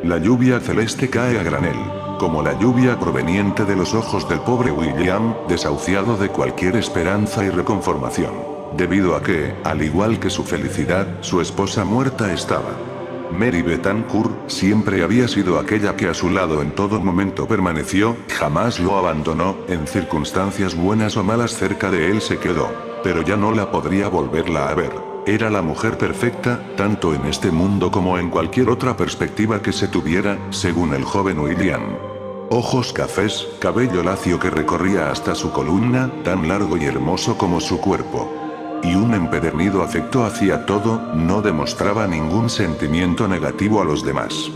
La lluvia celeste cae a granel, como la lluvia proveniente de los ojos del pobre William, desahuciado de cualquier esperanza y reconformación. Debido a que, al igual que su felicidad, su esposa muerta estaba. Mary Betancourt siempre había sido aquella que a su lado en todo momento permaneció, jamás lo abandonó, en circunstancias buenas o malas cerca de él se quedó. Pero ya no la podría volverla a ver. Era la mujer perfecta, tanto en este mundo como en cualquier otra perspectiva que se tuviera, según el joven William. Ojos cafés, cabello lacio que recorría hasta su columna, tan largo y hermoso como su cuerpo. Y un empedernido afecto hacia todo, no demostraba ningún sentimiento negativo a los demás.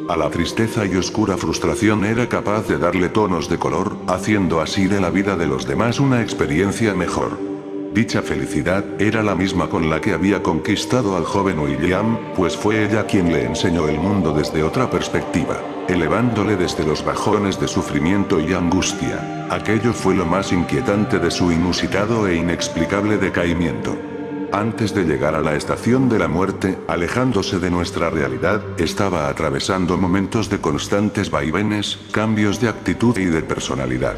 A la tristeza y oscura frustración era capaz de darle tonos de color, haciendo así de la vida de los demás una experiencia mejor. Dicha felicidad era la misma con la que había conquistado al joven William, pues fue ella quien le enseñó el mundo desde otra perspectiva, elevándole desde los bajones de sufrimiento y angustia. Aquello fue lo más inquietante de su inusitado e inexplicable decaimiento. Antes de llegar a la estación de la muerte, alejándose de nuestra realidad, estaba atravesando momentos de constantes vaivenes, cambios de actitud y de personalidad,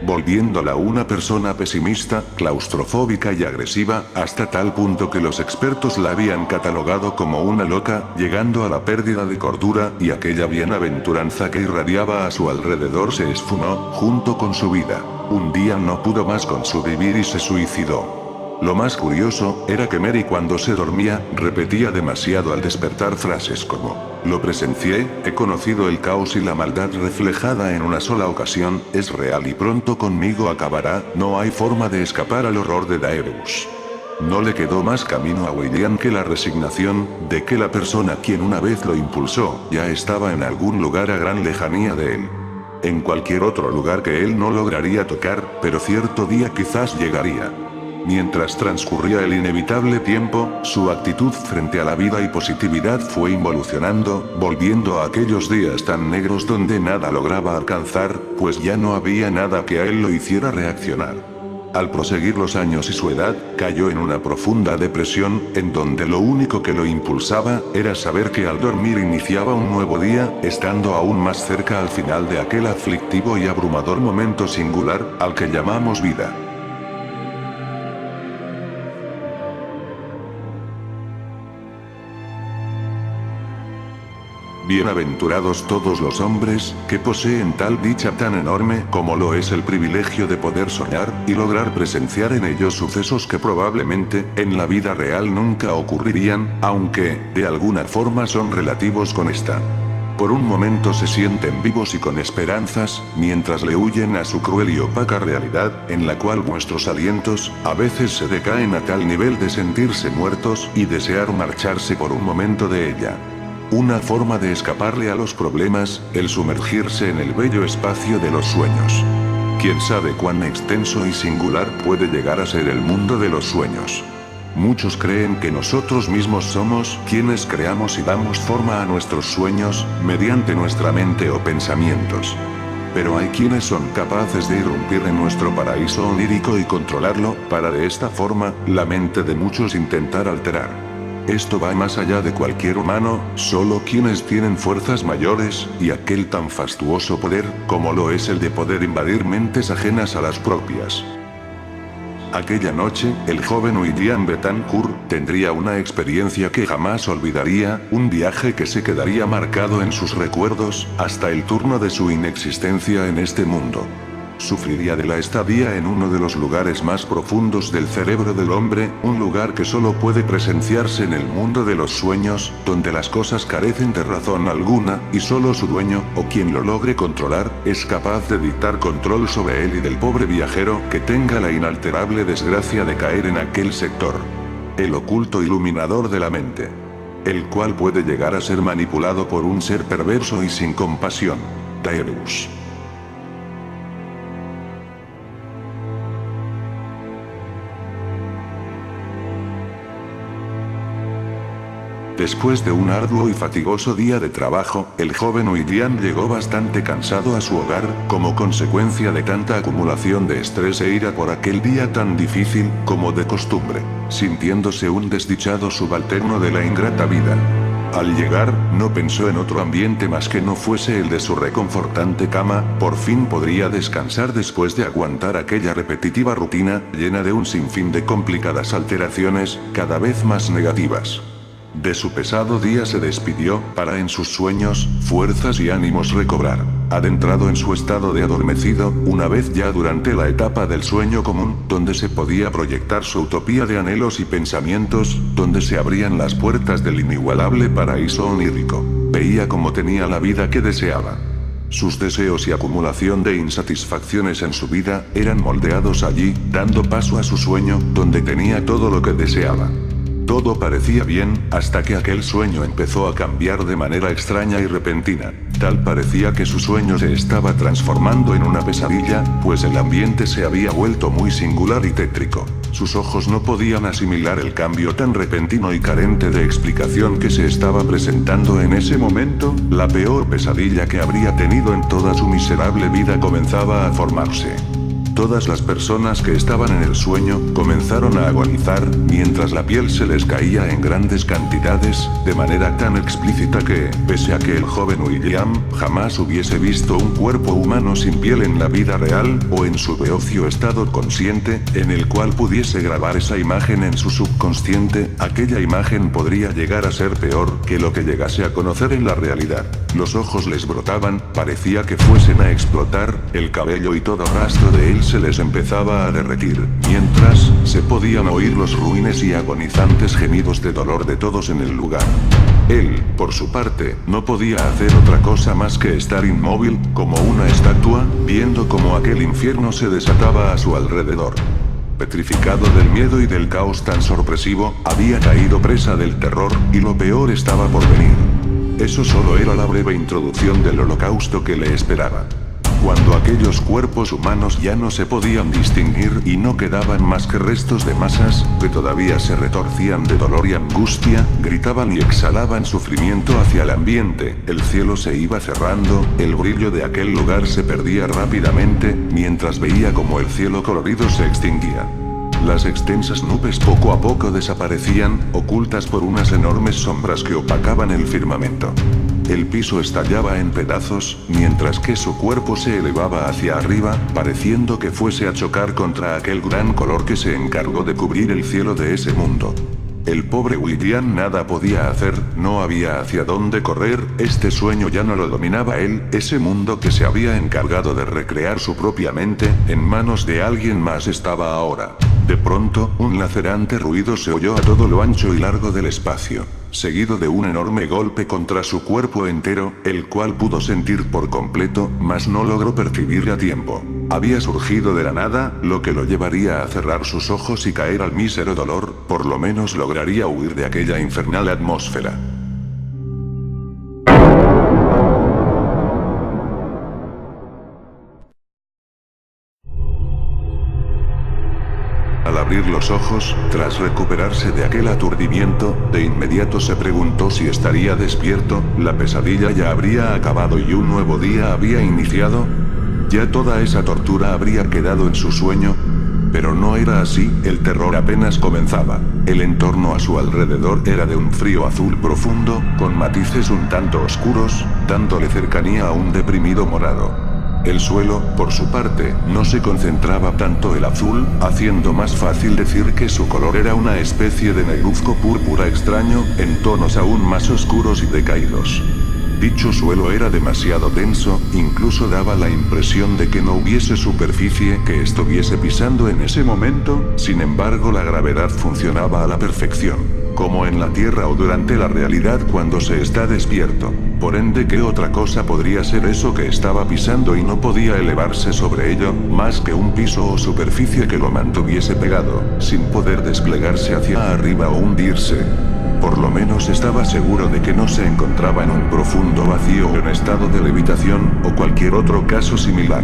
volviéndola una persona pesimista, claustrofóbica y agresiva, hasta tal punto que los expertos la habían catalogado como una loca, llegando a la pérdida de cordura, y aquella bienaventuranza que irradiaba a su alrededor se esfumó, junto con su vida. Un día no pudo más con su vivir y se suicidó. Lo más curioso, era que Mary cuando se dormía, repetía demasiado al despertar frases como: lo presencié, he conocido el caos y la maldad reflejada en una sola ocasión, es real y pronto conmigo acabará, no hay forma de escapar al horror de Daenerys. No le quedó más camino a William que la resignación, de que la persona quien una vez lo impulsó, ya estaba en algún lugar a gran lejanía de él. En cualquier otro lugar que él no lograría tocar, pero cierto día quizás llegaría. Mientras transcurría el inevitable tiempo, su actitud frente a la vida y positividad fue involucionando, volviendo a aquellos días tan negros donde nada lograba alcanzar, pues ya no había nada que a él lo hiciera reaccionar. Al proseguir los años y su edad, cayó en una profunda depresión, en donde lo único que lo impulsaba, era saber que al dormir iniciaba un nuevo día, estando aún más cerca al final de aquel aflictivo y abrumador momento singular, al que llamamos vida. Bienaventurados todos los hombres, que poseen tal dicha tan enorme como lo es el privilegio de poder soñar, y lograr presenciar en ellos sucesos que probablemente, en la vida real nunca ocurrirían, aunque, de alguna forma son relativos con esta. Por un momento se sienten vivos y con esperanzas, mientras le huyen a su cruel y opaca realidad, en la cual vuestros alientos, a veces se decaen a tal nivel de sentirse muertos, y desear marcharse por un momento de ella. Una forma de escaparle a los problemas, el sumergirse en el bello espacio de los sueños. Quién sabe cuán extenso y singular puede llegar a ser el mundo de los sueños. Muchos creen que nosotros mismos somos quienes creamos y damos forma a nuestros sueños, mediante nuestra mente o pensamientos. Pero hay quienes son capaces de irrumpir en nuestro paraíso onírico y controlarlo, para de esta forma, la mente de muchos intentar alterar. Esto va más allá de cualquier humano, solo quienes tienen fuerzas mayores, y aquel tan fastuoso poder, como lo es el de poder invadir mentes ajenas a las propias. Aquella noche, el joven William Betancourt tendría una experiencia que jamás olvidaría, un viaje que se quedaría marcado en sus recuerdos, hasta el turno de su inexistencia en este mundo. Sufriría de la estadía en uno de los lugares más profundos del cerebro del hombre, un lugar que solo puede presenciarse en el mundo de los sueños, donde las cosas carecen de razón alguna, y solo su dueño, o quien lo logre controlar, es capaz de dictar control sobre él y del pobre viajero que tenga la inalterable desgracia de caer en aquel sector. El oculto iluminador de la mente, el cual puede llegar a ser manipulado por un ser perverso y sin compasión. Daenerys. Después de un arduo y fatigoso día de trabajo, el joven William llegó bastante cansado a su hogar, como consecuencia de tanta acumulación de estrés e ira por aquel día tan difícil, como de costumbre, sintiéndose un desdichado subalterno de la ingrata vida. Al llegar, no pensó en otro ambiente más que no fuese el de su reconfortante cama, por fin podría descansar después de aguantar aquella repetitiva rutina, llena de un sinfín de complicadas alteraciones, cada vez más negativas. De su pesado día se despidió, para en sus sueños, fuerzas y ánimos recobrar. Adentrado en su estado de adormecido, una vez ya durante la etapa del sueño común, donde se podía proyectar su utopía de anhelos y pensamientos, donde se abrían las puertas del inigualable paraíso onírico. Veía cómo tenía la vida que deseaba. Sus deseos y acumulación de insatisfacciones en su vida, eran moldeados allí, dando paso a su sueño, donde tenía todo lo que deseaba. Todo parecía bien, hasta que aquel sueño empezó a cambiar de manera extraña y repentina. Tal parecía que su sueño se estaba transformando en una pesadilla, pues el ambiente se había vuelto muy singular y tétrico. Sus ojos no podían asimilar el cambio tan repentino y carente de explicación que se estaba presentando en ese momento. La peor pesadilla que habría tenido en toda su miserable vida comenzaba a formarse. Todas las personas que estaban en el sueño comenzaron a agonizar, mientras la piel se les caía en grandes cantidades, de manera tan explícita que, pese a que el joven William jamás hubiese visto un cuerpo humano sin piel en la vida real, o en su beocio estado consciente, en el cual pudiese grabar esa imagen en su subconsciente, aquella imagen podría llegar a ser peor que lo que llegase a conocer en la realidad. Los ojos les brotaban, parecía que fuesen a explotar, el cabello y todo rastro de él se les empezaba a derretir, mientras se podían oír los ruines y agonizantes gemidos de dolor de todos en el lugar. Él, por su parte, no podía hacer otra cosa más que estar inmóvil, como una estatua, viendo cómo aquel infierno se desataba a su alrededor. Petrificado del miedo y del caos tan sorpresivo, había caído presa del terror, y lo peor estaba por venir. Eso solo era la breve introducción del holocausto que le esperaba. Cuando aquellos cuerpos humanos ya no se podían distinguir y no quedaban más que restos de masas, que todavía se retorcían de dolor y angustia, gritaban y exhalaban sufrimiento hacia el ambiente, el cielo se iba cerrando, el brillo de aquel lugar se perdía rápidamente, mientras veía como el cielo colorido se extinguía. Las extensas nubes poco a poco desaparecían, ocultas por unas enormes sombras que opacaban el firmamento. El piso estallaba en pedazos, mientras que su cuerpo se elevaba hacia arriba, pareciendo que fuese a chocar contra aquel gran color que se encargó de cubrir el cielo de ese mundo. El pobre William nada podía hacer, no había hacia dónde correr, este sueño ya no lo dominaba él, ese mundo que se había encargado de recrear su propia mente, en manos de alguien más estaba ahora. De pronto, un lacerante ruido se oyó a todo lo ancho y largo del espacio, seguido de un enorme golpe contra su cuerpo entero, el cual pudo sentir por completo, mas no logró percibir a tiempo. Había surgido de la nada, lo que lo llevaría a cerrar sus ojos y caer al mísero dolor, por lo menos lograría huir de aquella infernal atmósfera. Al abrir los ojos, tras recuperarse de aquel aturdimiento, de inmediato se preguntó si estaría despierto, la pesadilla ya habría acabado y un nuevo día había iniciado. Ya toda esa tortura habría quedado en su sueño. Pero no era así, el terror apenas comenzaba. El entorno a su alrededor era de un frío azul profundo, con matices un tanto oscuros, dándole cercanía a un deprimido morado. El suelo, por su parte, no se concentraba tanto el azul, haciendo más fácil decir que su color era una especie de negruzco púrpura extraño, en tonos aún más oscuros y decaídos. Dicho suelo era demasiado denso, incluso daba la impresión de que no hubiese superficie que estuviese pisando en ese momento, sin embargo la gravedad funcionaba a la perfección, como en la Tierra o durante la realidad cuando se está despierto. Por ende, ¿qué otra cosa podría ser eso que estaba pisando y no podía elevarse sobre ello, más que un piso o superficie que lo mantuviese pegado, sin poder desplegarse hacia arriba o hundirse? Por lo menos estaba seguro de que no se encontraba en un profundo vacío o en estado de levitación, o cualquier otro caso similar.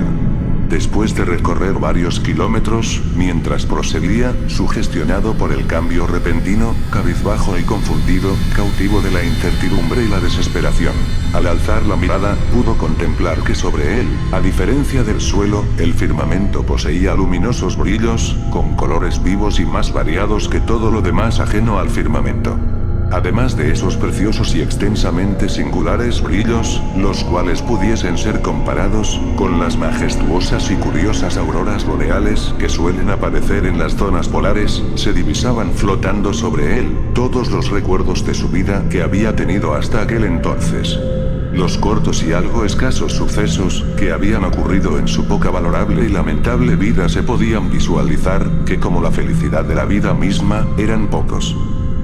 Después de recorrer varios kilómetros, mientras proseguía, sugestionado por el cambio repentino, cabizbajo y confundido, cautivo de la incertidumbre y la desesperación, al alzar la mirada, pudo contemplar que sobre él, a diferencia del suelo, el firmamento poseía luminosos brillos, con colores vivos y más variados que todo lo demás ajeno al firmamento. Además de esos preciosos y extensamente singulares brillos, los cuales pudiesen ser comparados con las majestuosas y curiosas auroras boreales que suelen aparecer en las zonas polares, se divisaban flotando sobre él todos los recuerdos de su vida que había tenido hasta aquel entonces. Los cortos y algo escasos sucesos que habían ocurrido en su poca valorable y lamentable vida se podían visualizar, que como la felicidad de la vida misma, eran pocos.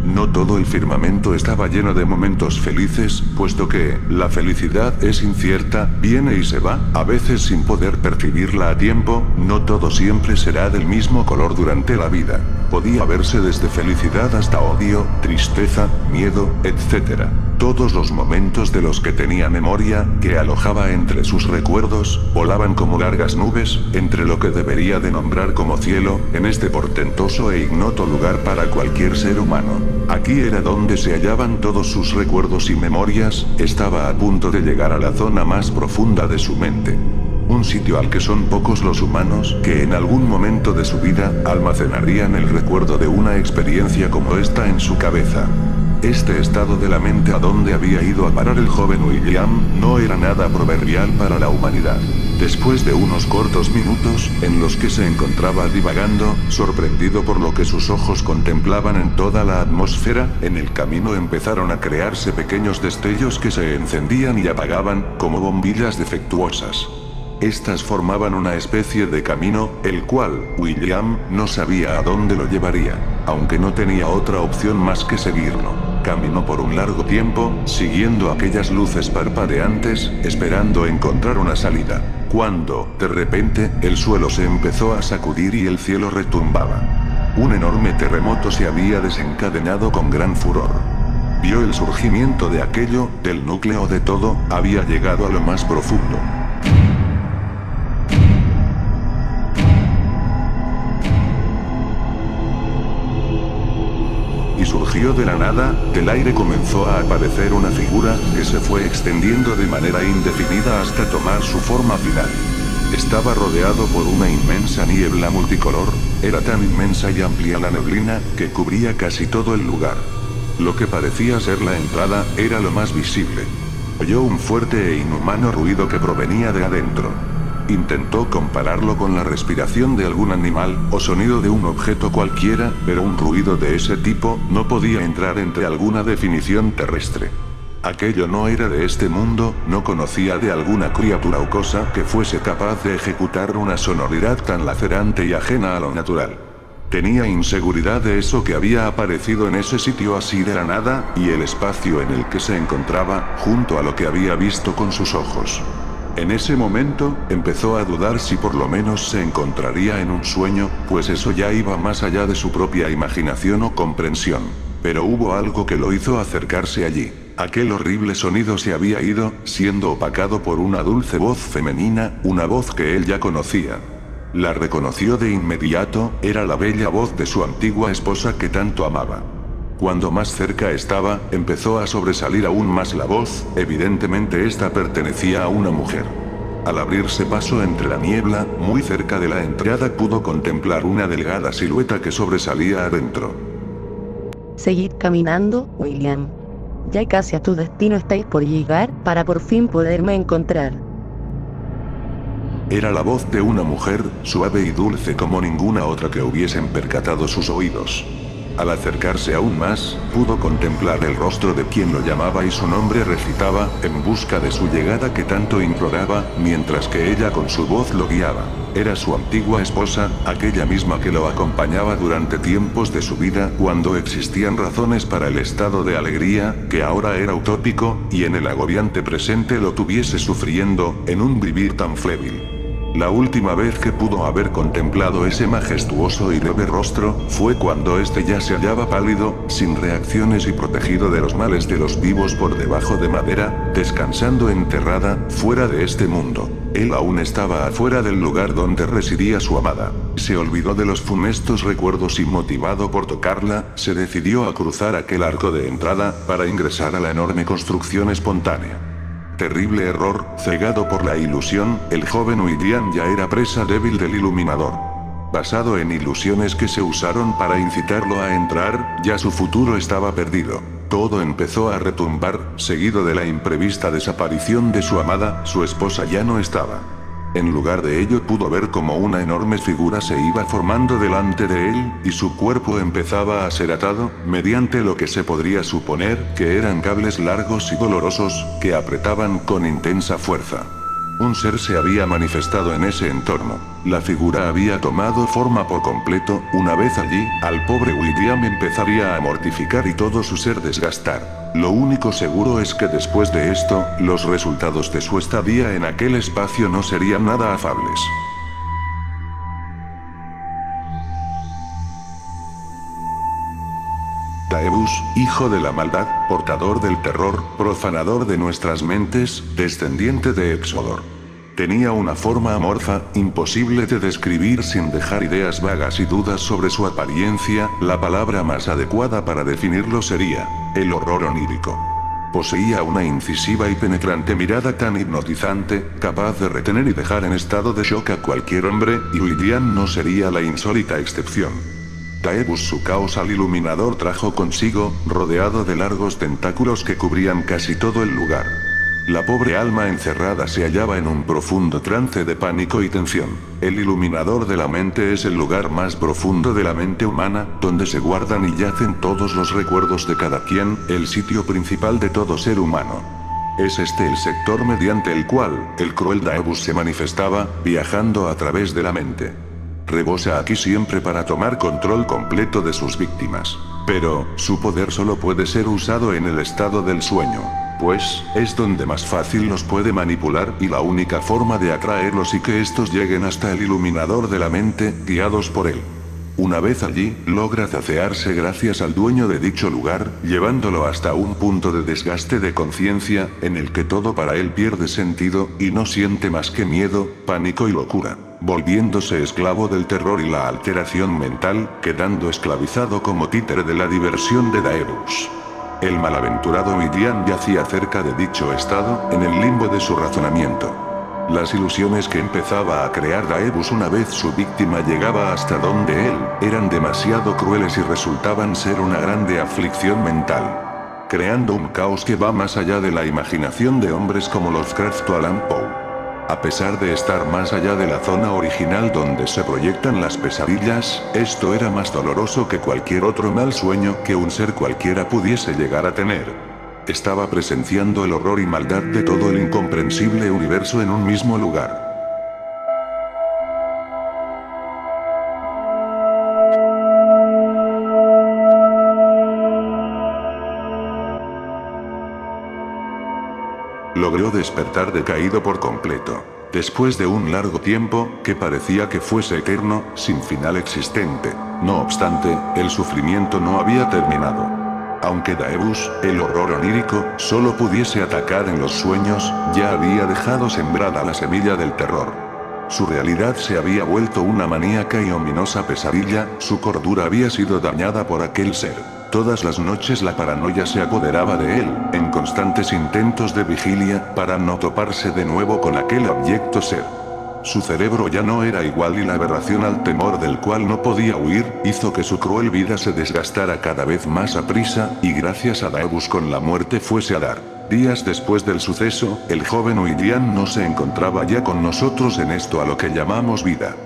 No todo el firmamento estaba lleno de momentos felices, puesto que la felicidad es incierta, viene y se va, a veces sin poder percibirla a tiempo, no todo siempre será del mismo color durante la vida. Podía verse desde felicidad hasta odio, tristeza, miedo, etc. Todos los momentos de los que tenía memoria, que alojaba entre sus recuerdos, volaban como largas nubes, entre lo que debería de nombrar como cielo, en este portentoso e ignoto lugar para cualquier ser humano. Aquí era donde se hallaban todos sus recuerdos y memorias, estaba a punto de llegar a la zona más profunda de su mente. Un sitio al que son pocos los humanos que en algún momento de su vida almacenarían el recuerdo de una experiencia como esta en su cabeza. Este estado de la mente a donde había ido a parar el joven William no era nada proverbial para la humanidad. Después de unos cortos minutos, en los que se encontraba divagando, sorprendido por lo que sus ojos contemplaban en toda la atmósfera, en el camino empezaron a crearse pequeños destellos que se encendían y apagaban, como bombillas defectuosas. Estas formaban una especie de camino, el cual, William, no sabía a dónde lo llevaría, aunque no tenía otra opción más que seguirlo. Caminó por un largo tiempo, siguiendo aquellas luces parpadeantes, esperando encontrar una salida, cuando, de repente, el suelo se empezó a sacudir y el cielo retumbaba. Un enorme terremoto se había desencadenado con gran furor. Vio el surgimiento de aquello, del núcleo de todo, había llegado a lo más profundo. Surgió de la nada, del aire comenzó a aparecer una figura, que se fue extendiendo de manera indefinida hasta tomar su forma final. Estaba rodeado por una inmensa niebla multicolor, era tan inmensa y amplia la neblina, que cubría casi todo el lugar. Lo que parecía ser la entrada, era lo más visible. Oyó un fuerte e inhumano ruido que provenía de adentro. Intentó compararlo con la respiración de algún animal, o sonido de un objeto cualquiera, pero un ruido de ese tipo no podía entrar entre alguna definición terrestre. Aquello no era de este mundo, no conocía de alguna criatura o cosa que fuese capaz de ejecutar una sonoridad tan lacerante y ajena a lo natural. Tenía inseguridad de eso que había aparecido en ese sitio así de la nada, y el espacio en el que se encontraba, junto a lo que había visto con sus ojos. En ese momento, empezó a dudar si por lo menos se encontraría en un sueño, pues eso ya iba más allá de su propia imaginación o comprensión. Pero hubo algo que lo hizo acercarse allí. Aquel horrible sonido se había ido, siendo opacado por una dulce voz femenina, una voz que él ya conocía. La reconoció de inmediato, era la bella voz de su antigua esposa que tanto amaba. Cuando más cerca estaba, empezó a sobresalir aún más la voz, evidentemente esta pertenecía a una mujer. Al abrirse paso entre la niebla, muy cerca de la entrada pudo contemplar una delgada silueta que sobresalía adentro. Seguid caminando, William. Ya casi a tu destino estáis por llegar, para por fin poderme encontrar. Era la voz de una mujer, suave y dulce como ninguna otra que hubiesen percatado sus oídos. Al acercarse aún más, pudo contemplar el rostro de quien lo llamaba y su nombre recitaba, en busca de su llegada que tanto imploraba, mientras que ella con su voz lo guiaba. Era su antigua esposa, aquella misma que lo acompañaba durante tiempos de su vida, cuando existían razones para el estado de alegría, que ahora era utópico, y en el agobiante presente lo tuviese sufriendo, en un vivir tan flébil. La última vez que pudo haber contemplado ese majestuoso y leve rostro, fue cuando este ya se hallaba pálido, sin reacciones y protegido de los males de los vivos por debajo de madera, descansando enterrada, fuera de este mundo. Él aún estaba afuera del lugar donde residía su amada. Se olvidó de los funestos recuerdos y motivado por tocarla, se decidió a cruzar aquel arco de entrada, para ingresar a la enorme construcción espontánea. Terrible error, cegado por la ilusión, el joven William ya era presa débil del iluminador. Basado en ilusiones que se usaron para incitarlo a entrar, ya su futuro estaba perdido. Todo empezó a retumbar, seguido de la imprevista desaparición de su amada. Su esposa ya no estaba. En lugar de ello pudo ver como una enorme figura se iba formando delante de él, y su cuerpo empezaba a ser atado, mediante lo que se podría suponer que eran cables largos y dolorosos, que apretaban con intensa fuerza. Un ser se había manifestado en ese entorno. La figura había tomado forma por completo. Una vez allí, al pobre William empezaría a mortificar y todo su ser desgastar. Lo único seguro es que después de esto, los resultados de su estadía en aquel espacio no serían nada afables. Daedalus, hijo de la maldad, portador del terror, profanador de nuestras mentes, descendiente de Exodor. Tenía una forma amorfa, imposible de describir sin dejar ideas vagas y dudas sobre su apariencia. La palabra más adecuada para definirlo sería el horror onírico. Poseía una incisiva y penetrante mirada tan hipnotizante, capaz de retener y dejar en estado de shock a cualquier hombre, y William no sería la insólita excepción. Daedalus, su causal iluminador, trajo consigo, rodeado de largos tentáculos que cubrían casi todo el lugar. La pobre alma encerrada se hallaba en un profundo trance de pánico y tensión. El iluminador de la mente es el lugar más profundo de la mente humana, donde se guardan y yacen todos los recuerdos de cada quien, el sitio principal de todo ser humano. Es este el sector mediante el cual el cruel Daedalus se manifestaba, viajando a través de la mente. Rebosa aquí siempre para tomar control completo de sus víctimas. Pero, su poder solo puede ser usado en el estado del sueño, pues, es donde más fácil los puede manipular y la única forma de atraerlos y que estos lleguen hasta el iluminador de la mente, guiados por él. Una vez allí, logra saciarse gracias al dueño de dicho lugar, llevándolo hasta un punto de desgaste de conciencia, en el que todo para él pierde sentido, y no siente más que miedo, pánico y locura, volviéndose esclavo del terror y la alteración mental, quedando esclavizado como títere de la diversión de Daedalus. El malaventurado William yacía cerca de dicho estado, en el limbo de su razonamiento. Las ilusiones que empezaba a crear Daedalus una vez su víctima llegaba hasta donde él, eran demasiado crueles y resultaban ser una grande aflicción mental, creando un caos que va más allá de la imaginación de hombres como Lovecraft o Allan Poe. A pesar de estar más allá de la zona original donde se proyectan las pesadillas, esto era más doloroso que cualquier otro mal sueño que un ser cualquiera pudiese llegar a tener. Estaba presenciando el horror y maldad de todo el incomprensible universo en un mismo lugar. Logró despertar decaído por completo. Después de un largo tiempo, que parecía que fuese eterno, sin final existente. No obstante, el sufrimiento no había terminado. Aunque Daedalus, el horror onírico, solo pudiese atacar en los sueños, ya había dejado sembrada la semilla del terror. Su realidad se había vuelto una maníaca y ominosa pesadilla, su cordura había sido dañada por aquel ser. Todas las noches la paranoia se apoderaba de él, en constantes intentos de vigilia, para no toparse de nuevo con aquel abyecto ser. Su cerebro ya no era igual y la aberración al temor del cual no podía huir, hizo que su cruel vida se desgastara cada vez más aprisa, y gracias a Daedalus con la muerte fuese a dar. Días después del suceso, el joven William no se encontraba ya con nosotros en esto a lo que llamamos vida.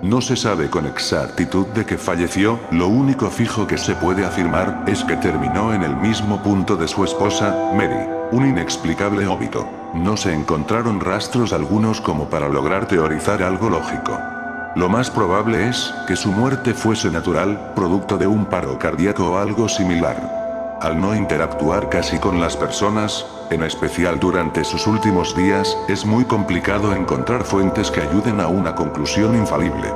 No se sabe con exactitud de qué falleció, lo único fijo que se puede afirmar es que terminó en el mismo punto de su esposa, Mary, un inexplicable óbito. No se encontraron rastros algunos como para lograr teorizar algo lógico. Lo más probable es que su muerte fuese natural, producto de un paro cardíaco o algo similar. Al no interactuar casi con las personas, en especial durante sus últimos días, es muy complicado encontrar fuentes que ayuden a una conclusión infalible.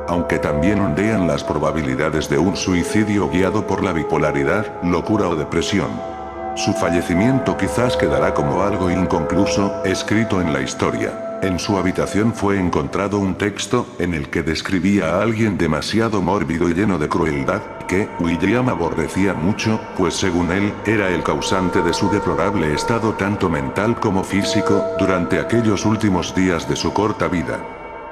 Aunque también ondean las probabilidades de un suicidio guiado por la bipolaridad, locura o depresión. Su fallecimiento quizás quedará como algo inconcluso, escrito en la historia. En su habitación fue encontrado un texto, en el que describía a alguien demasiado mórbido y lleno de crueldad, que William aborrecía mucho, pues según él, era el causante de su deplorable estado tanto mental como físico, durante aquellos últimos días de su corta vida.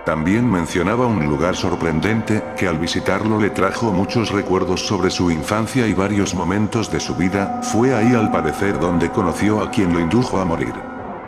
También mencionaba un lugar sorprendente, que al visitarlo le trajo muchos recuerdos sobre su infancia y varios momentos de su vida. Fue ahí al parecer donde conoció a quien lo indujo a morir.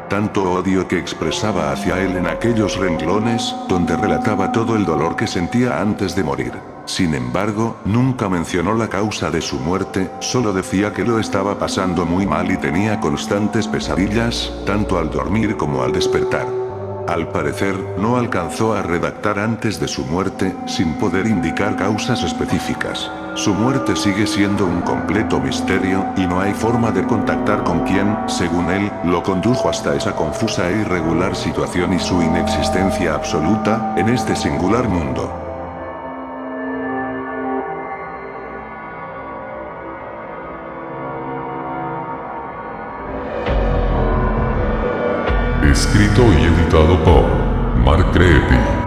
Tanto odio que expresaba hacia él en aquellos renglones, donde relataba todo el dolor que sentía antes de morir. Sin embargo, nunca mencionó la causa de su muerte, solo decía que lo estaba pasando muy mal y tenía constantes pesadillas, tanto al dormir como al despertar. Al parecer, no alcanzó a redactar antes de su muerte, sin poder indicar causas específicas. Su muerte sigue siendo un completo misterio, y no hay forma de contactar con quien, según él, lo condujo hasta esa confusa e irregular situación y su inexistencia absoluta, en este singular mundo. Escrito y editado por Mark Creepy.